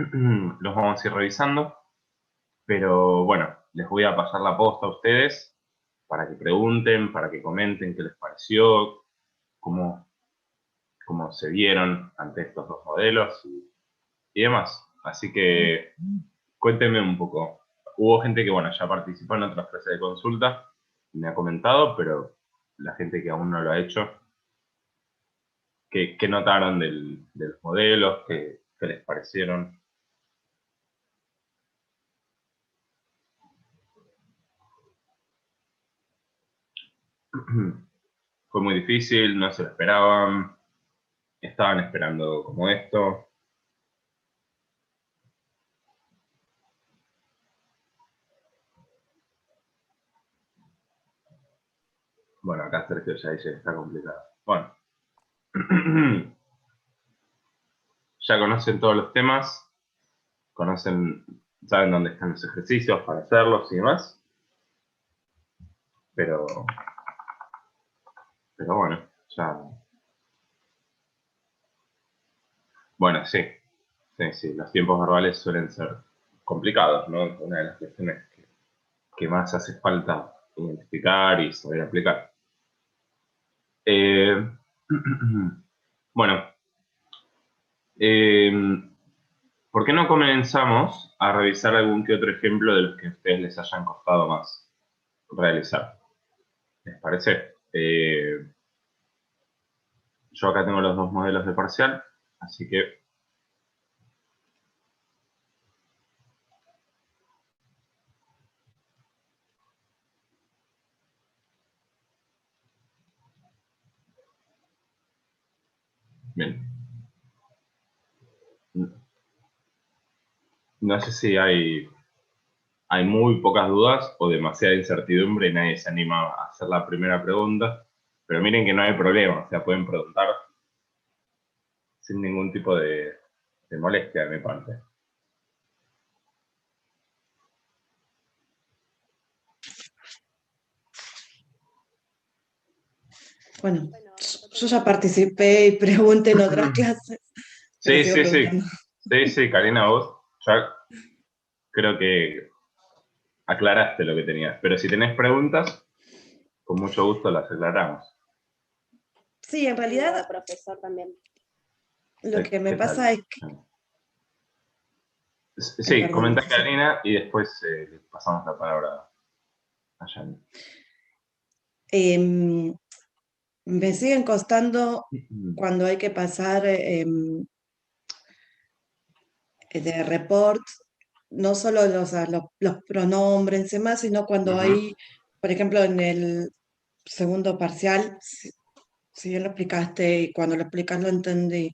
los vamos a ir revisando, pero bueno, les voy a pasar la posta a ustedes para que pregunten, para que comenten qué les pareció, cómo, cómo se vieron ante estos dos modelos y demás. Así que cuéntenme un poco. Hubo gente que, bueno, ya participó en otras clases de consulta, me ha comentado, pero la gente que aún no lo ha hecho, ¿qué notaron de los modelos? ¿Qué les parecieron? Fue muy difícil, no se lo esperaban, estaban esperando como esto. Bueno, acá Sergio ya dice que está complicado. Bueno, ya conocen todos los temas, conocen, saben dónde están los ejercicios para hacerlos y demás, pero, pero bueno, ya. Bueno, sí, sí, sí, los tiempos verbales suelen ser complicados, ¿no? Una de las cuestiones que más hace falta identificar y saber aplicar. Eh, bueno, eh, ¿por qué no comenzamos a revisar algún que otro ejemplo de los que a ustedes les hayan costado más realizar? ¿Les parece? Yo acá tengo los dos modelos de parcial, así que bien. No sé si hay muy pocas dudas o demasiada incertidumbre y nadie se anima a hacer la primera pregunta, pero miren que no hay problema, o sea, pueden preguntar sin ningún tipo de molestia de mi parte. Bueno, yo ya participé y pregunté en otras clases, pero Sí, sigo sí, sí. preguntando. Sí, sí, Karina, vos ya creo que aclaraste lo que tenías. Pero si tenés preguntas, con mucho gusto las aclaramos. Sí, en Tengo realidad profesor también. lo que me ¿Qué pasa tal? es que, Sí, perdón, comenta decía. Karina y después le pasamos la palabra a Yanni. Em, Me siguen costando cuando hay que pasar de report, no solo los pronombres y demás, sino cuando Ujú, hay, por ejemplo, en el segundo parcial, si bien lo explicaste y cuando lo explicas lo entendí,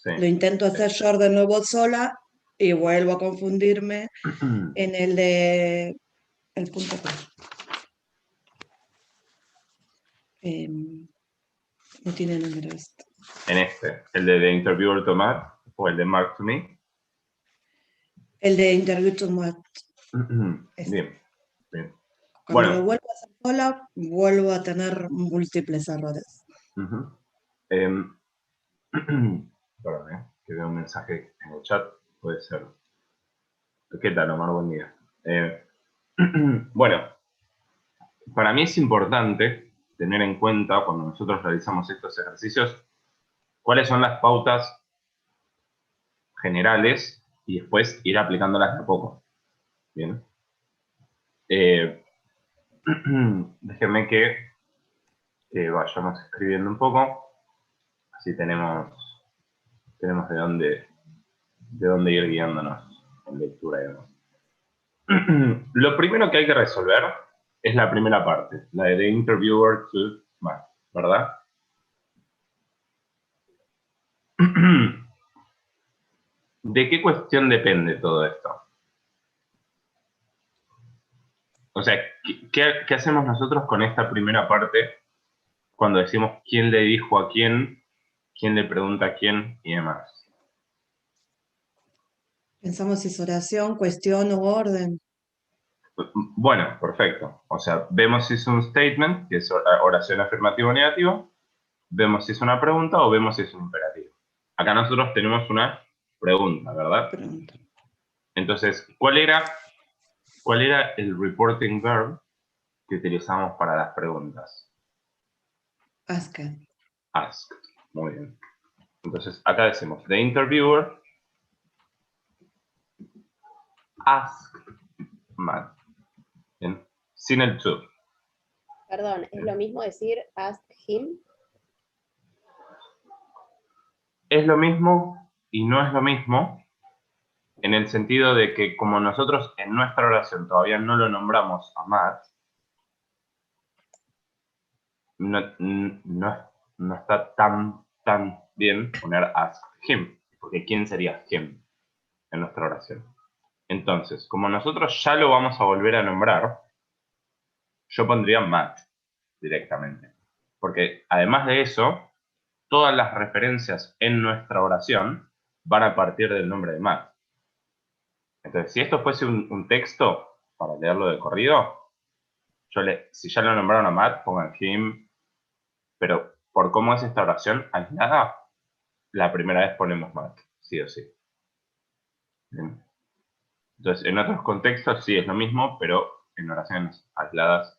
sí. lo intento hacer yo de nuevo sola y vuelvo a confundirme en el de el punto P. No tiene número esto. En este, el de The Interviewer to Matt o el de Mark to Me. El de Interview to Match. Bien, bien. Cuando lo Bueno, vuelvo a hacer sola, vuelvo a tener múltiples errores. ujú. Em, perdón, que veo un mensaje en el chat, puede ser. ¿Qué tal, Omar? Buen día. Eh, bueno, para mí es importante tener en cuenta cuando nosotros realizamos estos ejercicios cuáles son las pautas generales y después ir aplicándolas de a poco. Bien. Eh, déjenme que vayamos escribiendo un poco, así tenemos de dónde ir guiándonos en lectura y demás. Lo primero que hay que resolver es la primera parte, la de The Interviewer to Matt, ¿verdad? ¿De qué cuestión depende todo esto? O sea, ¿qué hacemos nosotros con esta primera parte cuando decimos quién le dijo a quién le pregunta a quién y demás? Pensamos si es oración, cuestión u orden. Bueno, perfecto. O sea, vemos si es un statement, que es oración afirmativa o negativa, vemos si es una pregunta o vemos si es un imperativo. Acá nosotros tenemos una Pregunta, ¿verdad? Pregunta. Entonces, ¿cuál era el reporting verb que utilizamos para las preguntas? Asked. Asked. Muy bien. Entonces, acá decimos, the interviewer asked Matt. Bien. Sin el to. Perdón, ¿es lo mismo decir ask him? Es lo mismo y no es lo mismo, en el sentido de que como nosotros en nuestra oración todavía no lo nombramos a Matt, no está tan bien poner ask him, porque ¿quién sería him en nuestra oración? Entonces, como nosotros ya lo vamos a volver a nombrar, yo pondría Matt directamente. Porque además de eso, todas las referencias en nuestra oración van a partir del nombre de Matt. Entonces, si esto fuese un texto, para leerlo de corrido, si ya lo nombraron a Matt, pongan him, pero por cómo es esta oración aislada, la primera vez ponemos Matt, sí o sí. Bien. Entonces, en otros contextos sí es lo mismo, pero en oraciones aisladas,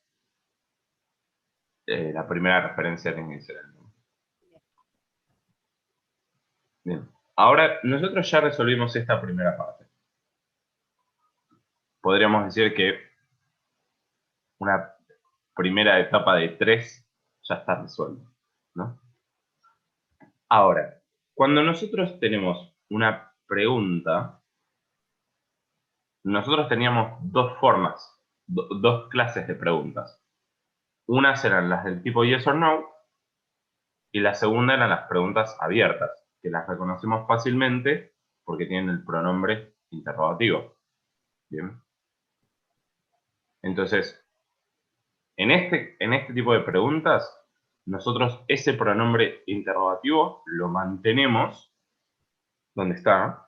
la primera referencia tiene que ser el nombre. Bien. Ahora, nosotros ya resolvimos esta primera parte. Podríamos decir que una primera etapa de 3 ya está resuelta, ¿no? Ahora, cuando nosotros tenemos una pregunta, nosotros teníamos dos formas, dos clases de preguntas. Unas eran las del tipo yes or no, y la segunda eran las preguntas abiertas, que las reconocemos fácilmente porque tienen el pronombre interrogativo. Bien. Entonces, en este tipo de preguntas, nosotros ese pronombre interrogativo lo mantenemos donde está.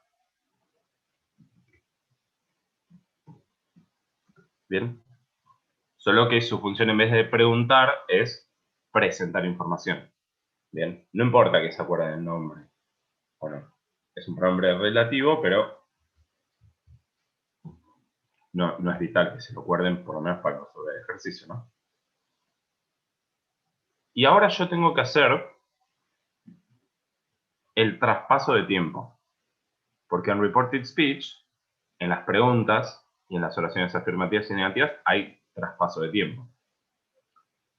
Bien. Solo que su función en vez de preguntar es presentar información. Bien. No importa que se acuerden del nombre o no. Es un pronombre relativo, pero no es vital que se lo acuerden, por lo menos para resolver el ejercicio, ¿no? Y ahora yo tengo que hacer el traspaso de tiempo. Porque en reported speech, en las preguntas y en las oraciones afirmativas y negativas, hay traspaso de tiempo.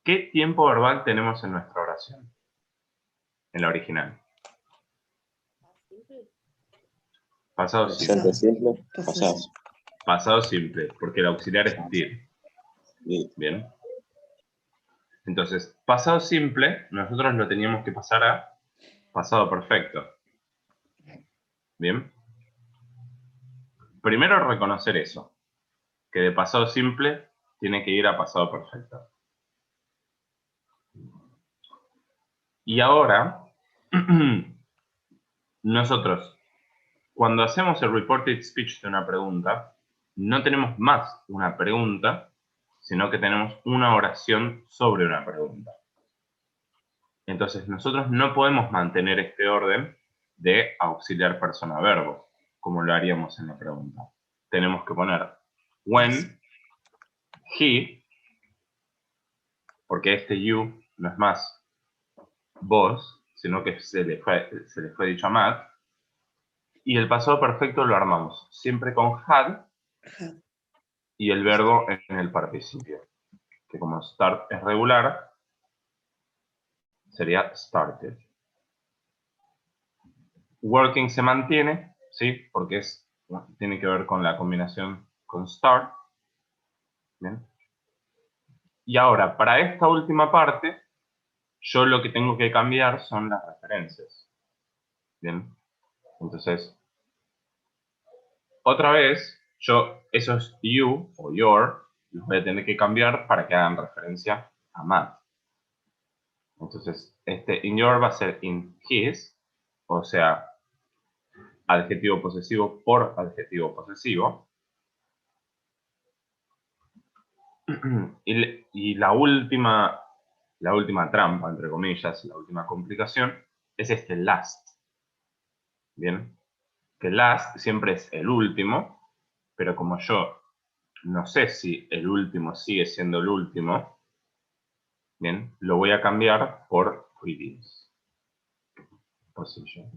¿Qué tiempo verbal tenemos en nuestra oración? En la original. Pasado simple. Presente simple, Pasado. pasado. Pasado simple, porque el auxiliar es did. Bien. Bien. Entonces, pasado simple, nosotros lo teníamos que pasar a pasado perfecto. Bien. Primero reconocer eso, que de pasado simple tiene que ir a pasado perfecto. Y ahora, nosotros, cuando hacemos el reported speech de una pregunta, no tenemos más una pregunta, sino que tenemos una oración sobre una pregunta. Entonces, nosotros no podemos mantener este orden de auxiliar persona verbo, como lo haríamos en la pregunta. Tenemos que poner when, he, porque este you no es más vos, sino que se le fue dicho a Matt, y el pasado perfecto lo armamos siempre con had y el verbo en el participio, que como start es regular, sería started. Working se mantiene, ¿sí? Porque tiene que ver con la combinación con start. ¿Bien? Y ahora, para esta última parte, yo lo que tengo que cambiar son las referencias. ¿Bien? Entonces, otra vez, yo esos you o your los voy a tener que cambiar para que hagan referencia a Matt. Entonces, este in your va a ser in his, o sea, adjetivo posesivo por adjetivo posesivo. Y la última trampa, entre comillas, la última complicación, es este last. ¿Bien? que last siempre es el último, pero como yo no sé si el último sigue siendo el último, bien, lo voy a cambiar por previous position.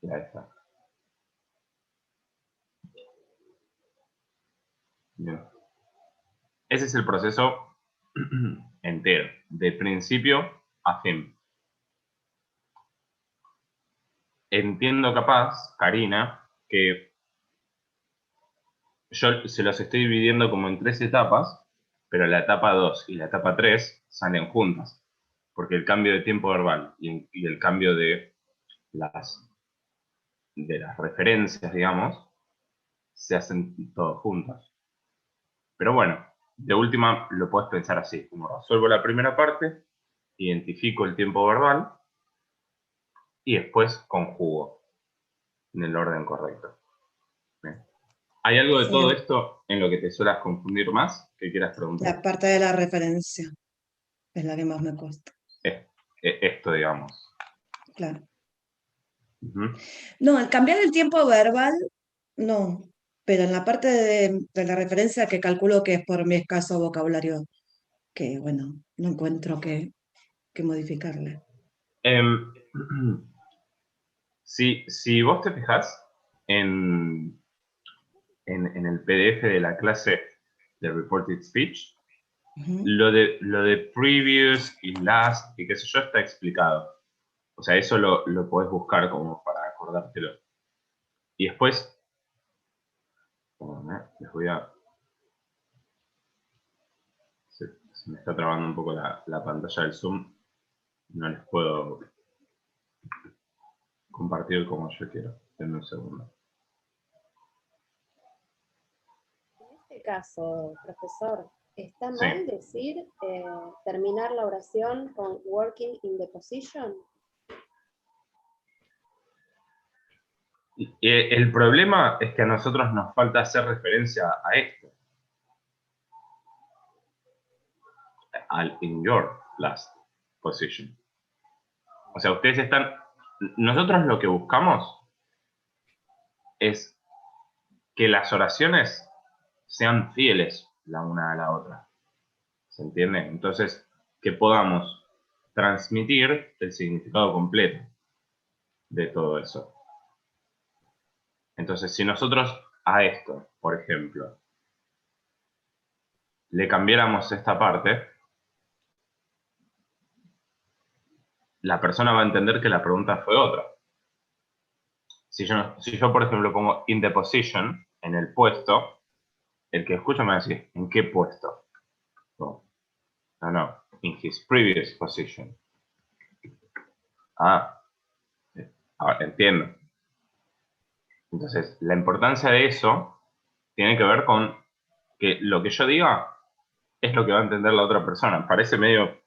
Y ahí está. Bien. Ese es el proceso entero, de principio a fin. Entiendo capaz, Karina, que yo se los estoy dividiendo como en 3 etapas, pero la etapa 2 y la etapa 3 salen juntas, porque el cambio de tiempo verbal y el cambio de las referencias, digamos, se hacen todos juntos. Pero bueno, de última lo puedes pensar así, como resuelvo la primera parte, identifico el tiempo verbal y después conjugo en el orden correcto. Bien. ¿Hay algo de todo Sí, esto en lo que te suelas confundir más que quieras preguntar? la parte de la referencia es la que más me cuesta, Esto, digamos. claro. Ujú. No, el cambiar el tiempo verbal, no, pero en la parte de la referencia que calculo que es por mi escaso vocabulario, que bueno, no encuentro que modificarle. Em, si vos te fijas en, en el PDF de la clase de Reported Speech, Ujú. lo de previous y last y qué sé yo está explicado. O sea, eso lo podés buscar como para acordártelo. Y después, les voy a... Se me está trabando un poco la pantalla del Zoom. No les puedo compartir como yo quiero. Denme un segundo. En este caso, profesor, ¿está Sí. mal decir terminar la oración con working in the position? El problema es que a nosotros nos falta hacer referencia a esto. Al in your last position. O sea, ustedes están... Nosotros lo que buscamos es que las oraciones sean fieles la una a la otra. ¿Se entiende? Entonces, que podamos transmitir el significado completo de todo eso. Entonces, si nosotros a esto, por ejemplo, le cambiáramos esta parte, la persona va a entender que la pregunta fue otra. Si yo, por ejemplo, pongo in the position, en el puesto, el que escucha me va a decir, ¿en qué puesto? No, in his previous position. Ah, ahora entiendo. Entonces, la importancia de eso tiene que ver con que lo que yo diga es lo que va a entender la otra persona. Parece medio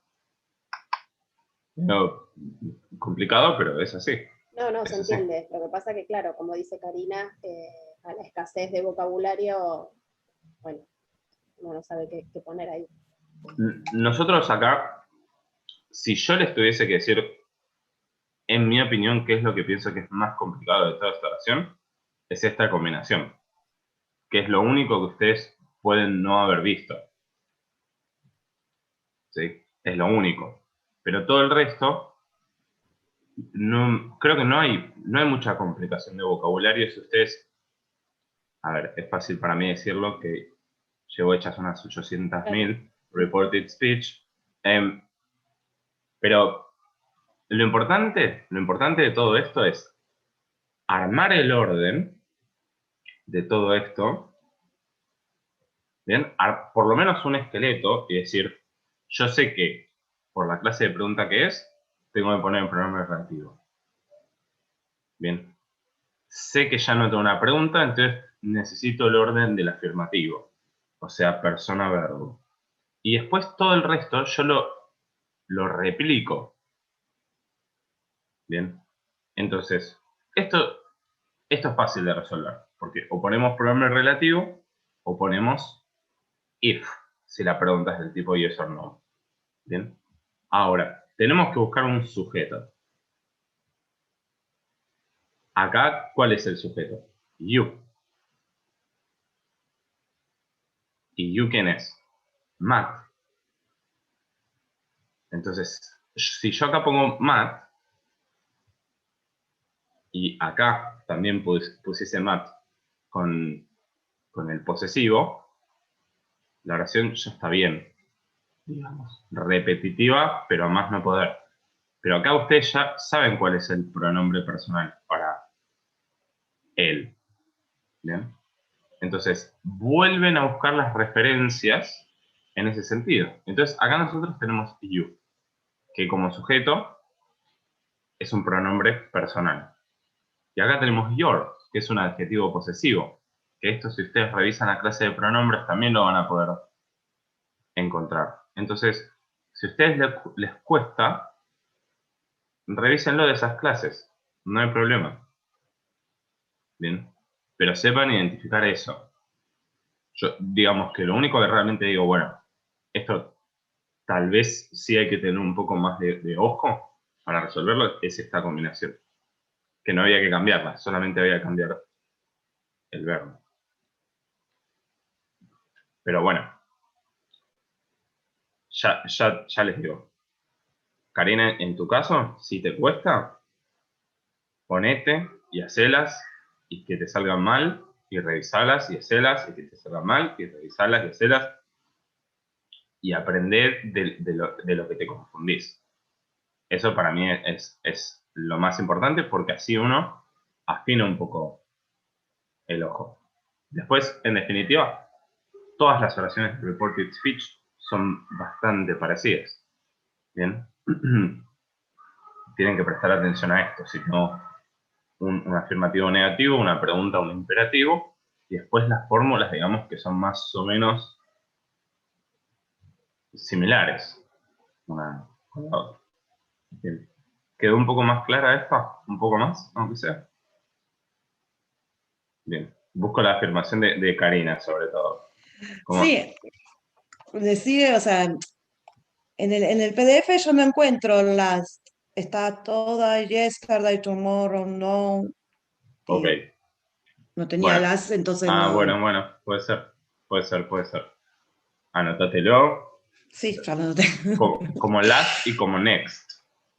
complicado, pero es así. No, se Es así. entiende. Lo que pasa que, claro, como dice Karina, a la escasez de vocabulario, bueno, uno no sabe qué poner ahí. Nosotros acá, si yo les tuviese que decir, en mi opinión, qué es lo que pienso que es más complicado de toda esta oración, es esta combinación, que es lo único que ustedes pueden no haber visto. ¿Sí? Es lo único. Pero todo el resto, no, creo que no hay mucha complicación de vocabulario. Si ustedes, a ver, es fácil para mí decirlo que llevo hechas unas 800.000 reported speech, pero lo importante de todo esto es armar el orden de todo esto, ¿bien? Por lo menos un esqueleto y decir, yo sé que por la clase de pregunta que es, tengo que poner el pronombre relativo. Bien. Sé que ya no tengo una pregunta, entonces necesito el orden del afirmativo, o sea, persona-verbo. Y después todo el resto yo lo replico. Bien. Entonces, esto es fácil de resolver, porque o ponemos pronombre relativo o ponemos if, si la pregunta es del tipo yes or no. Bien. Ahora, tenemos que buscar un sujeto. Acá, ¿cuál es el sujeto? You. ¿Y you quién es? Matt. Entonces, si yo acá pongo Matt, y acá también pusiese Matt con el posesivo, la oración ya está bien, digamos, repetitiva, pero a más no poder. Pero acá ustedes ya saben cuál es el pronombre personal para él. ¿Bien? Entonces, vuelven a buscar las referencias en ese sentido. Entonces, acá nosotros tenemos you, que como sujeto es un pronombre personal. Y acá tenemos your, que es un adjetivo posesivo. Que esto, si ustedes revisan la clase de pronombres, también lo van a poder encontrar. Entonces, si a ustedes les cuesta, revísenlo de esas clases. No hay problema. Bien. Pero sepan identificar eso. Yo, digamos que lo único que realmente digo, bueno, esto tal vez sí hay que tener un poco más de ojo para resolverlo, es esta combinación. Que no había que cambiarla, solamente había que cambiar el verbo. Pero bueno, ya les digo. Karina, en tu caso, si te cuesta, ponete y hacelas y que te salgan mal y revisalas y hacelas y que te salgan mal y revisalas y hacelas y aprender de lo que te confundís. Eso para mí es lo más importante porque así uno afina un poco el ojo. Después, en definitiva, todas las oraciones de reported speech son bastante parecidas. ¿Bien? Tienen que prestar atención a esto, si no, un afirmativo negativo, una pregunta, un imperativo, y después las fórmulas, digamos, que son más o menos similares una con la otra. Bien. ¿Quedó un poco más clara esta? ¿Un poco más, aunque sea? Bien. Busco la afirmación de Karina, sobre todo. Como, Sí, decide, o sea, en el PDF yo no encuentro las, está toda, yesterday, tomorrow, no, ok. y no tenía Bueno. las, entonces Ah, no, bueno, puede ser. Puede ser. Anótatelo. sí, ya lo noté. Como last y como next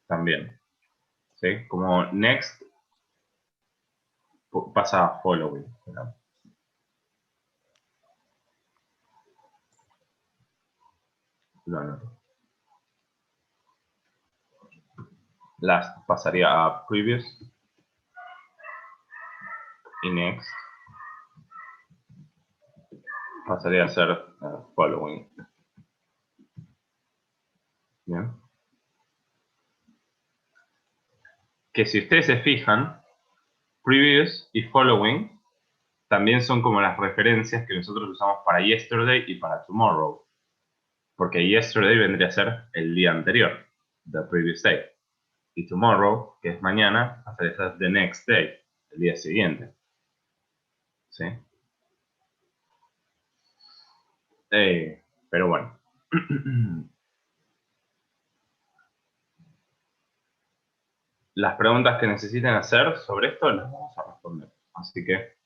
también. ¿Sí? Como next pasa a following. ¿No? Lo anoto. Last pasaría a previous y next pasaría a ser following. ¿Bien? Que si ustedes se fijan, previous y following también son como las referencias que nosotros usamos para yesterday y para tomorrow. Porque yesterday vendría a ser el día anterior, the previous day. Y tomorrow, que es mañana, pasaría a ser the next day, el día siguiente. ¿Sí? Pero bueno. Las preguntas que necesiten hacer sobre esto las vamos a responder. Así que,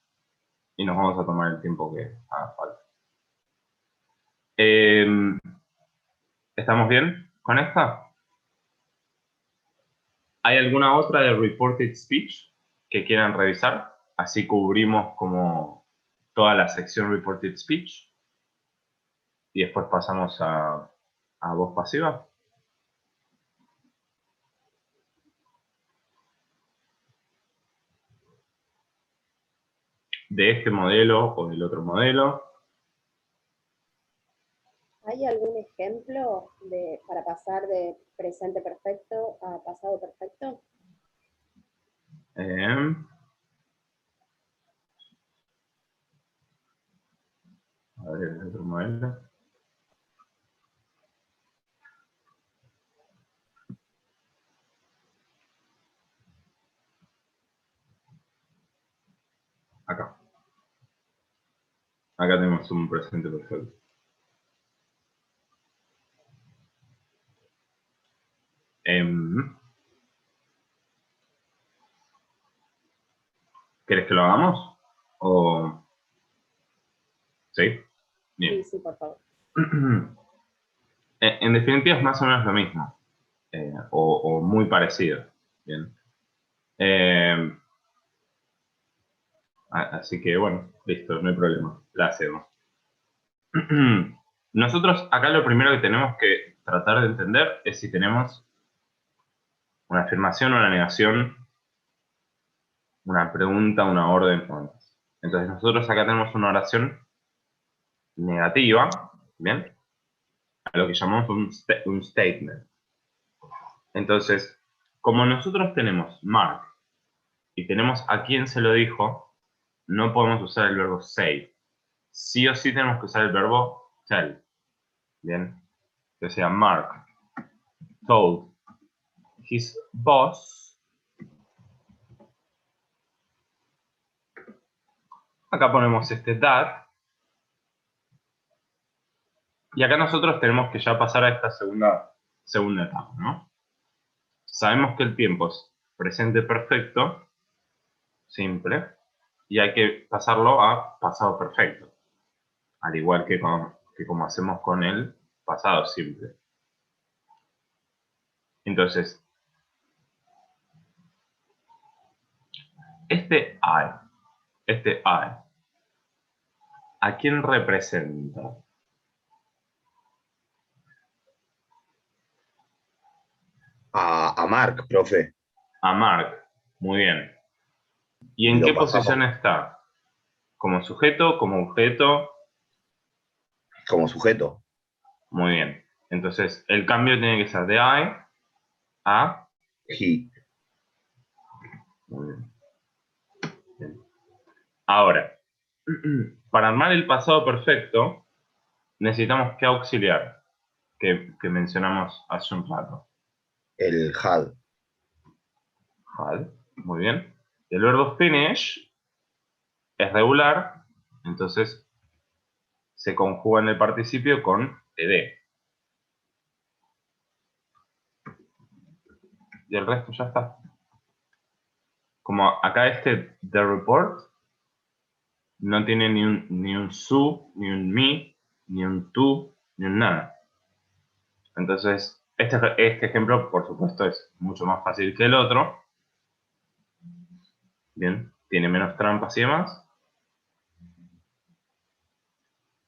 y nos vamos a tomar el tiempo que haga falta. ¿Estamos bien con esta? ¿Hay alguna otra de reported speech que quieran revisar? Así cubrimos como toda la sección reported speech. Y después pasamos a voz pasiva. De este modelo o del otro modelo. ¿Hay algún ejemplo para pasar de presente perfecto a pasado perfecto? A ver, el otro modelo. Acá. Acá tenemos un presente perfecto. ¿Querés que lo hagamos? ¿O sí? Sí, Bien. sí, por favor. En definitiva es más o menos lo mismo, o muy parecido. Bien. Eh, Así que bueno, listo, no hay problema, la hacemos. Nosotros acá lo primero que tenemos que tratar de entender es si tenemos una afirmación o una negación, una pregunta, una orden o no. Entonces nosotros acá tenemos una oración negativa, ¿bien? A lo que llamamos un statement. Entonces, como nosotros tenemos Mark y tenemos a quién se lo dijo, no podemos usar el verbo say. Sí o sí tenemos que usar el verbo tell. Bien. Que sea Mark told his boss. Acá ponemos este that. Y acá nosotros tenemos que ya pasar a esta segunda etapa, ¿no? Sabemos que el tiempo es presente perfecto, simple, y hay que pasarlo a pasado perfecto. Al igual que como hacemos con el pasado simple. Entonces, este I, ¿a quién representa? A Mark, profe. A Mark. Muy bien. ¿Y en Lo qué pasamos posición está? ¿Como sujeto? ¿Como objeto? como sujeto. Muy bien. Entonces, el cambio tiene que ser de I a... He. Muy bien. Bien. Ahora, para armar el pasado perfecto, necesitamos que auxiliar, que mencionamos hace un rato. El had. Had. Muy bien. El verbo finish es regular, entonces se conjuga en el participio con ed. Y el resto ya está. Como acá the report no tiene ni un su, ni un mi, ni un tú, ni un nada. Entonces, este ejemplo, por supuesto, es mucho más fácil que el otro. Bien, tiene menos trampas y demás.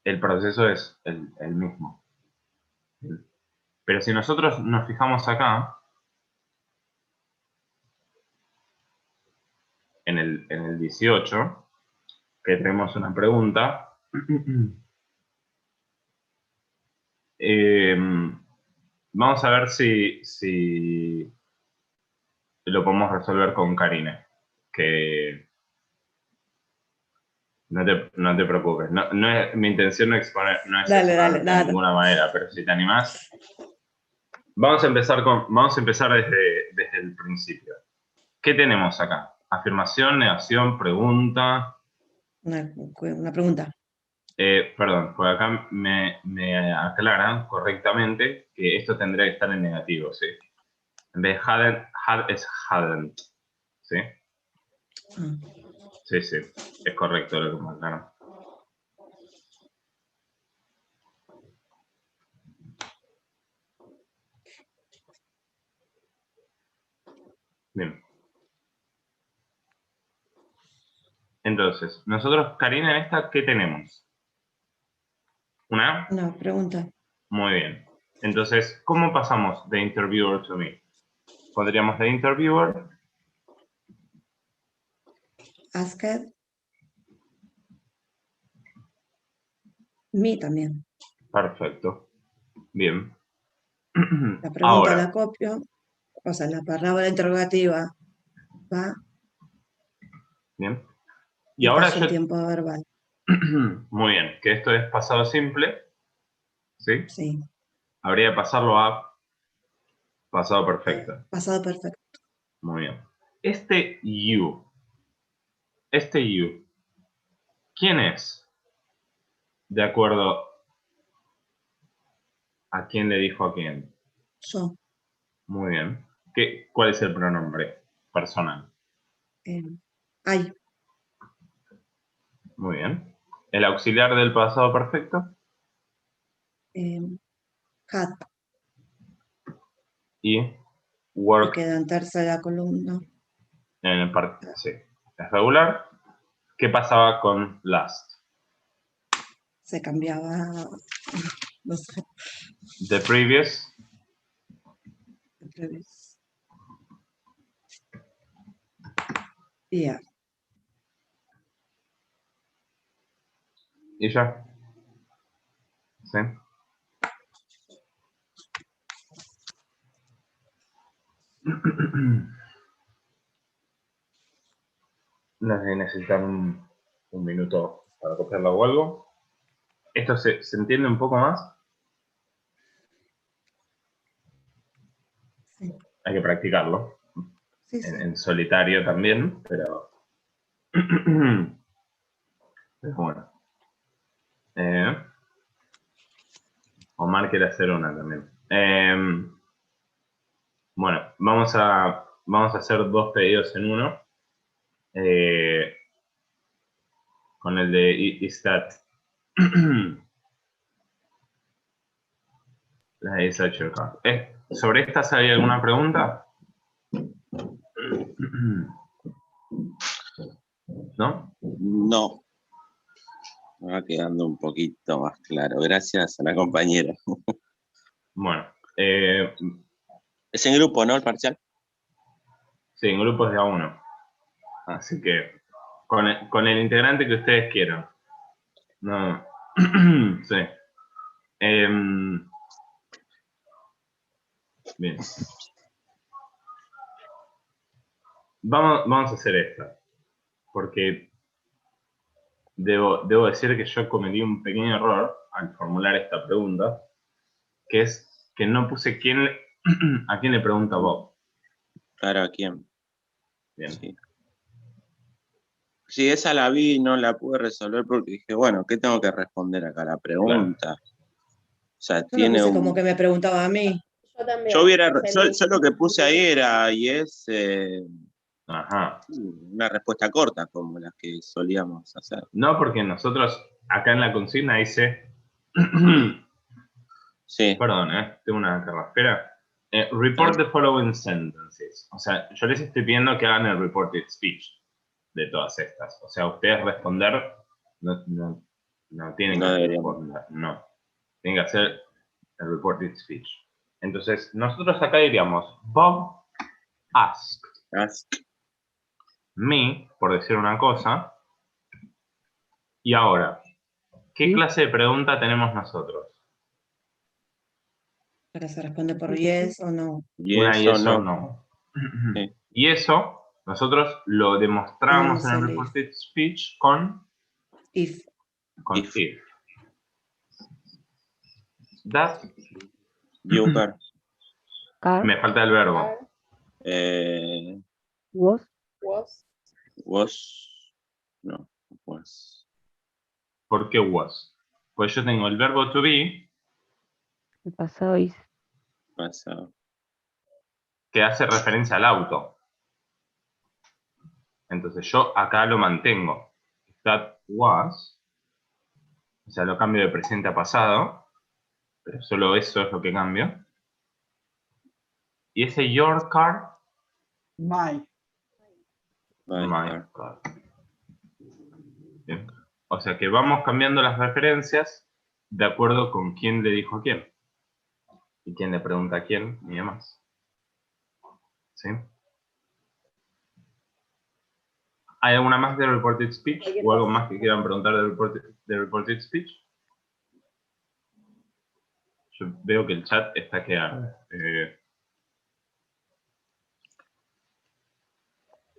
El proceso es el mismo. Bien. Pero si nosotros nos fijamos acá, en el 18, que tenemos una pregunta, vamos a ver si lo podemos resolver con Karina. Que no te preocupes. Mi intención no es Dale, dale, exponerte de nada. ninguna manera, pero si te animás, vamos a empezar desde el principio. ¿Qué tenemos acá? Afirmación, negación, pregunta. Una pregunta. Perdón, por acá me aclaran correctamente que esto tendría que estar en negativo, ¿sí? En vez de had es hadn't, ¿sí? Ah, Sí, sí, es correcto lo que me aclaran. Bien. Entonces, nosotros, Karina, en esta, ¿qué tenemos? ¿Una? una pregunta. Muy bien. Entonces, ¿cómo pasamos de interviewer to me? Pondríamos de interviewer. Asked. Me también. Perfecto. Bien. La pregunta la Ahora, copio. O sea, la palabra interrogativa va bien. Y y ahora paso el tiempo verbal. muy bien, que esto es pasado simple, ¿sí? Sí. Habría que pasarlo a pasado perfecto. Pasado perfecto. Muy bien. Este you, ¿quién es? De acuerdo a quién le dijo a quién. Yo. Muy bien. ¿Cuál es el pronombre personal? Ay. Muy bien. El auxiliar del pasado perfecto. Had, Y que work queda en tercera columna. en el sí, es regular. ¿Qué pasaba con last? Se cambiaba, no sé, The previous. al revés. Yeah. ¿Y ya? ¿Sí? Necesitan un minuto para copiarlo o algo. ¿Esto se entiende un poco más? Sí, Hay que practicarlo. sí, sí. En solitario también, pero... pero bueno. Omar quiere hacer una también. Bueno, vamos a hacer 2 pedidos en uno. Con el de is that la de is that your car. ¿Sobre estas hay alguna pregunta? ¿No? No, me va quedando un poquito más claro. Gracias a la compañera. Bueno, Es en grupo, ¿no? El parcial. sí, en grupos de A1. Así que con el integrante que ustedes quieran. No. Sí. Bien. Vamos a hacer esta. Porque debo decir que yo cometí un pequeño error al formular esta pregunta, que es que no puse a quién le pregunta Bob. Claro, ¿a quién? Bien. Sí. Sí, esa la vi y no la pude resolver porque dije, bueno, ¿qué tengo que responder acá? La pregunta. O sea, Yo lo tiene puse como un... que me preguntaba a mí. Yo también. Yo puse el mismo. lo que puse ahí era, y es Ajá. una respuesta corta, como las que solíamos hacer. No, porque nosotros acá en la consigna dice. Sí, Perdón, tengo una carraspera. Report the following sentences. O sea, yo les estoy pidiendo que hagan el reported speech de todas estas. O sea, ustedes responder no tienen no que deberíamos. responder, no. Tienen que hacer el reported speech. Entonces, nosotros acá diríamos, Bob asked me, por decir una cosa, y ahora, ¿qué clase de pregunta tenemos nosotros? Para se responde por yes o no. Y Una eso yes o no. no. Sí. Y eso nosotros lo demostramos en el Vamos a reported speech con if. If. if. That. Juncker. Me falta el verbo. Are, Was, was, No, was. ¿Por qué was? Pues yo tengo el verbo to be, el pasado is, Pasado. que hace referencia al auto. Entonces yo acá lo mantengo. That was, o sea, lo cambio de presente a pasado, pero solo eso es lo que cambio. Y ese your car, My. my car. Bien. O sea que vamos cambiando las referencias de acuerdo con quién le dijo a quién. Y quién le pregunta a quién y demás. ¿Sí? ¿Hay alguna más de reported speech? ¿O algo más que quieran preguntar de reported speech? Yo veo que el chat está que arde.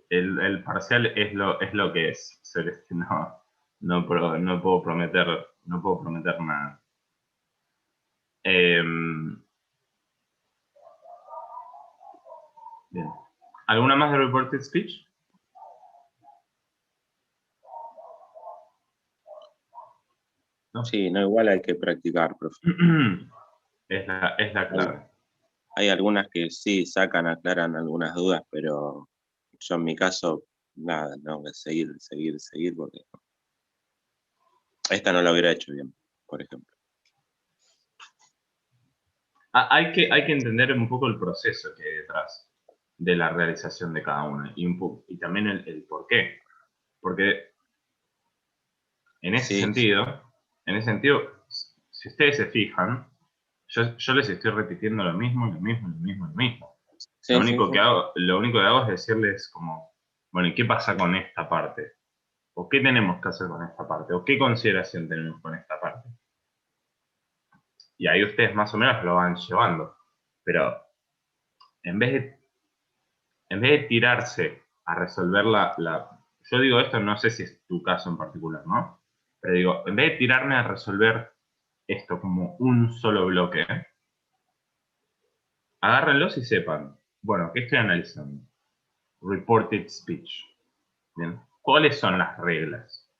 El parcial es lo que es, Celeste. No puedo prometer nada. Bien. ¿Alguna más de reported speech? ¿No? Sí, no, igual hay que practicar, profe. Es la clave. Hay algunas que sí sacan, aclaran algunas dudas, pero yo en mi caso, nada, tengo que seguir, porque Esta no la hubiera hecho bien, por ejemplo. Hay que entender un poco el proceso que hay detrás de la realización de cada una y también el por qué. Porque en ese Sí, sentido, si ustedes se fijan, yo les estoy repitiendo lo mismo. sí, Lo sí, único sí. que hago es decirles como, bueno, ¿y qué pasa con esta parte? ¿O qué tenemos que hacer con esta parte? ¿O qué consideración tenemos con esta parte? Y ahí ustedes más o menos lo van llevando. Pero en vez de tirarse a resolver yo digo esto, no sé si es tu caso en particular, ¿no? Pero digo, en vez de tirarme a resolver esto como un solo bloque, agárrenlos y sepan, bueno, ¿qué estoy analizando? Reported speech. ¿Bien? ¿Cuáles son las reglas?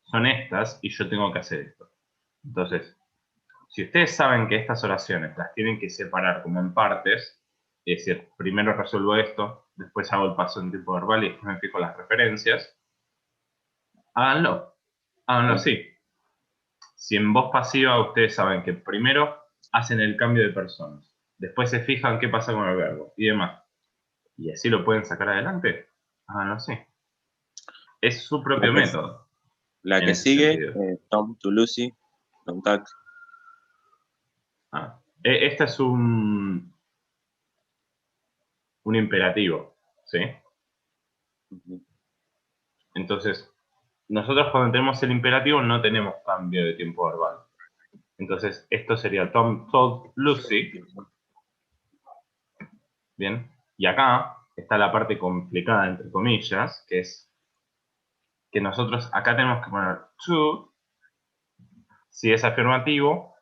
Son estas y yo tengo que hacer esto. Entonces, si ustedes saben que estas oraciones las tienen que separar como en partes, es decir, primero resuelvo esto, después hago el paso en tiempo verbal y después me fijo las referencias, háganlo así. Si en voz pasiva ustedes saben que primero hacen el cambio de personas, después se fijan qué pasa con el verbo y demás, y así lo pueden sacar adelante, háganlo así. Es su propio La que, método, la en que ese sigue, sentido. Tom to Lucy, Contact. Este es un imperativo, ¿sí? Entonces, nosotros cuando tenemos el imperativo no tenemos cambio de tiempo verbal. Entonces, esto sería Tom told Lucy, ¿bien? Y acá está la parte complicada, entre comillas, que es que nosotros acá tenemos que poner to, si es afirmativo,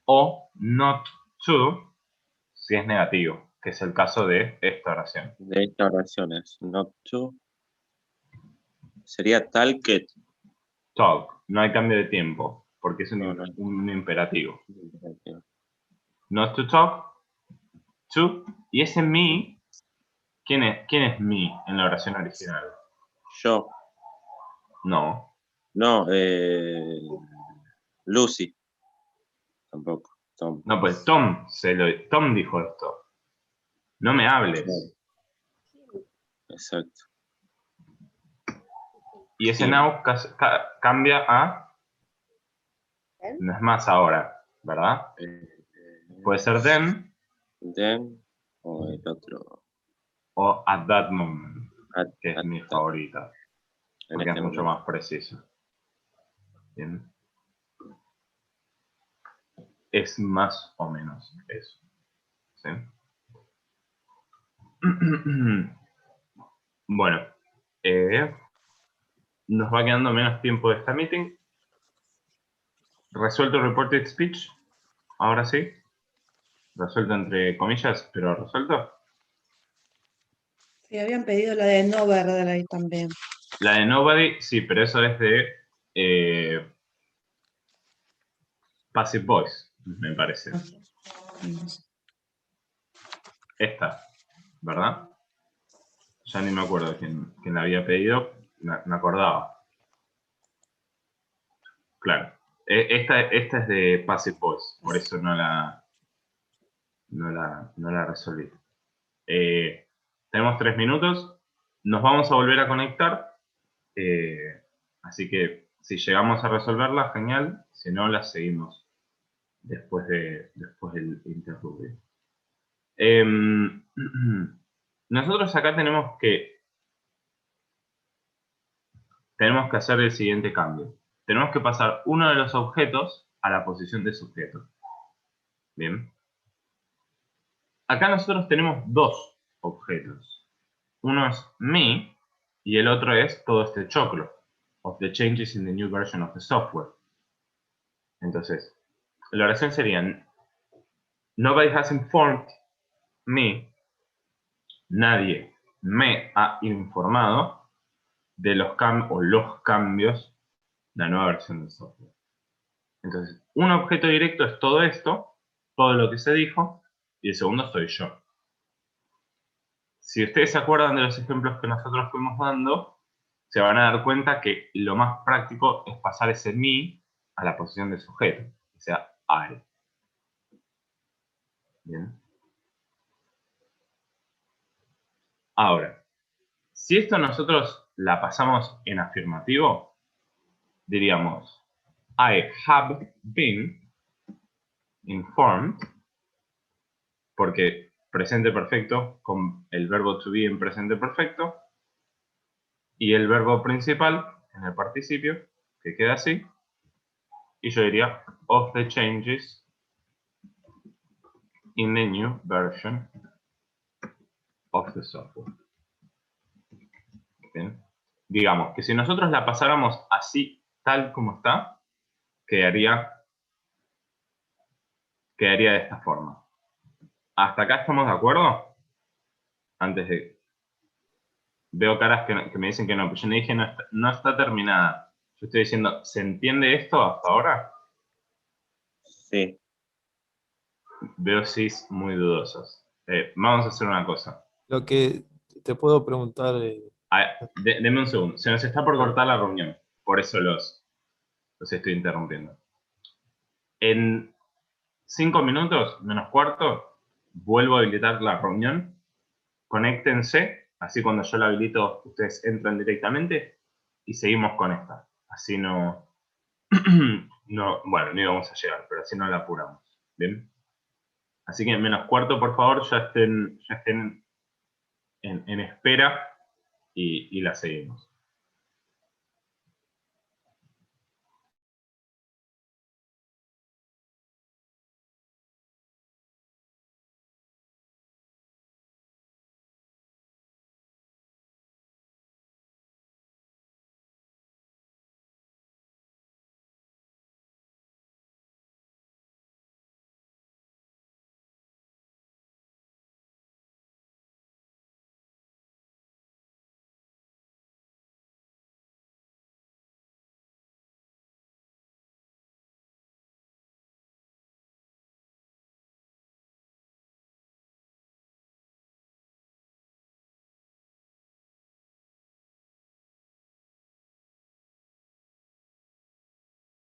o not to, si es negativo, que es el caso de esta oración. De estas oraciones, not to. Sería talked. Talk, no hay cambio de tiempo, porque es No, no. un imperativo. Not to talk, to, y ese me, ¿quién es me en la oración original? Yo. No. No, Lucy. Tampoco. Tom. No, pues Tom dijo esto. No me hables. Exacto. Y ese Sí. now cambia a ¿Ven? no es más ahora, ¿verdad? Puede ser then Then, o el otro. o at that moment, At que es mi that, favorita, en porque es este mucho momento. más preciso. Bien. Es más o menos eso. ¿Sí? Bueno, nos va quedando menos tiempo de esta meeting. Resuelto el reported speech. Ahora sí. Resuelto entre comillas, pero resuelto. Sí, habían pedido la de no verde ahí también. La de nobody, sí, pero eso es de passive voice, me parece. Esta, ¿verdad? Ya ni me acuerdo quién la había pedido. Me acordaba. Claro. Esta es de passive voice, por eso no la resolví. Tenemos 3 minutos. Nos vamos a volver a conectar. Así que si llegamos a resolverla, genial. Si no, la seguimos después del interruptor. Nosotros acá tenemos que hacer el siguiente cambio. Tenemos que pasar uno de los objetos a la posición de sujeto. Bien. Acá nosotros tenemos dos objetos. Uno es me y el otro es todo este choclo. Of the changes in the new version of the software. Entonces, la oración sería nobody has informed me. Nadie me ha informado de los cambios de la nueva versión del software. Entonces, un objeto directo es todo esto, todo lo que se dijo, y el segundo soy yo. Si ustedes se acuerdan de los ejemplos que nosotros fuimos dando, se van a dar cuenta que lo más práctico es pasar ese me a la posición de sujeto, o sea, I. Bien. Ahora, si esto nosotros la pasamos en afirmativo, diríamos, I have been informed, porque presente perfecto con el verbo to be en presente perfecto, y el verbo principal en el participio, que queda así, y yo diría, of the changes in the new version of the software. Bien. Digamos que si nosotros la pasáramos así, tal como está, quedaría de esta forma. ¿Hasta acá estamos de acuerdo? Antes de... Veo caras que me dicen que no, pero yo no dije no está terminada. Yo estoy diciendo, ¿se entiende esto hasta ahora? Sí. Veo sís muy dudosos. Vamos a hacer una cosa. Lo que te puedo preguntar, Denme un segundo. Se nos está por cortar la reunión. Por eso los estoy interrumpiendo. En 5 minutos, menos cuarto, vuelvo a habilitar la reunión. Conéctense. Así cuando yo la habilito, ustedes entran directamente. Y seguimos con esta. Así no... bueno, no íbamos a llegar, pero así no la apuramos. ¿Bien? Así que menos cuarto, por favor, ya estén en espera y la seguimos.